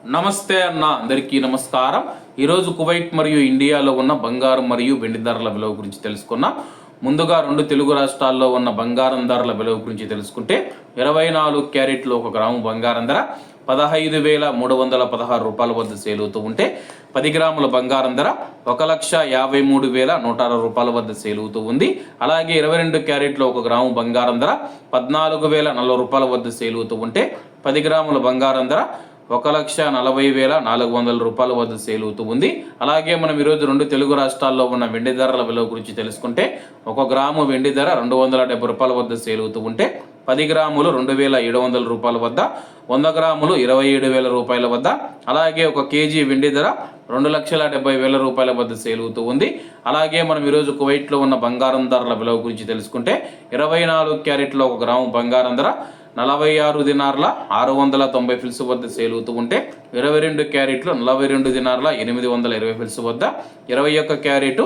నమస్తే అన్న అందరికీ నమస్కారం. ఈరోజు కువైట్ మరియు ఇండియాలో ఉన్న బంగారం మరియు వెండి ధరల విలువ గురించి తెలుసుకున్నాం. ముందుగా రెండు తెలుగు రాష్ట్రాల్లో ఉన్న బంగారం ధరల విలువ గురించి తెలుసుకుంటే 24 క్యారెట్లు 1 గ్రాము బంగారం ధర 15,316 రూపాయల వద్ద సేల్ అవుతూ ఉంటే 10 గ్రాముల బంగారం ధర 1,53,106 రూపాయల వద్ద సేల్ అవుతూ ఉంది. అలాగే 22 క్యారెట్లు 1 గ్రాము బంగారం ధర 14,040 రూపాయల వద్ద సేల్ అవుతూ ఉంటే 10 గ్రాముల బంగారం ధర 1,40,400 రూపాయల వద్ద సేల్ అవుతూ ఉంది. అలాగే మనం ఈరోజు రెండు తెలుగు రాష్ట్రాల్లో ఉన్న వెండి ధరల విలువ గురించి తెలుసుకుంటే 1 గ్రాము వెండి ధర 270 రూపాయల వద్ద సేల్ అవుతూ ఉంటే 10 గ్రాములు 2,700 రూపాయల వద్ద, 100 గ్రాములు 27,000 రూపాయల వద్ద, అలాగే 1 కేజీ వెండి ధర 2,70,000 రూపాయల వద్ద సేల్ అవుతూ ఉంది. అలాగే మనం ఈరోజు కువైట్లో ఉన్న బంగారం ధరల విలువ గురించి తెలుసుకుంటే 24 క్యారెట్లో 1 గ్రాము బంగారం ధర 46 దినార్ల 690 ఫిల్స్ వద్ద సేల్ అవుతూ ఉంటే 22 క్యారెట్లు 42 దినార్ల 820 ఫిల్స్ వద్ద, 21 క్యారెట్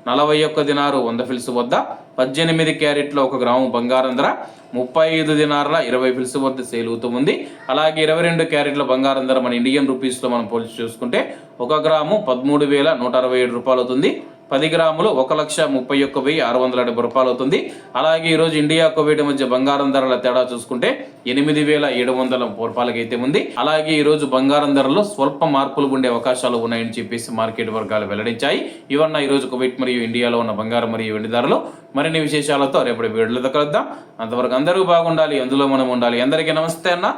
41 దినారు 100 ఫిల్స్ వద్ద, 18 క్యారెట్లో 1 గ్రాము బంగారం ధర 35 దినార్ల 20 ఫిల్స్ వద్ద సేల్ అవుతూ ఉంది. అలాగే 22 క్యారెట్ల బంగారం ధర మన ఇండియన్ రూపీస్లో మనం పోల్చి చూసుకుంటే 1 గ్రాము 13,167 రూపాయలు అవుతుంది. 10 గ్రాములు 1,31,670 రూపాయలు అవుతుంది. అలాగే ఈరోజు ఇండియా కువైట్ మధ్య బంగారం ధరల తేడా చూసుకుంటే 8,700 రూపాయలకి అయితే ఉంది. అలాగే ఈరోజు బంగారం ధరలో స్వల్ప మార్పులు ఉండే అవకాశాలు ఉన్నాయని చెప్పేసి మార్కెట్ వర్గాలు వెల్లడించాయి. ఇవన్న ఈరోజు కువైట్ మరియు ఇండియాలో ఉన్న బంగారం మరియు వెండి ధరలు. మరిన్ని విశేషాలతో రేపటి వీడియోలో కలుద్దాం. అంతవరకు అందరూ బాగుండాలి, అందులో మనం ఉండాలి. అందరికీ నమస్తే అన్న,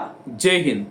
జై హింద్.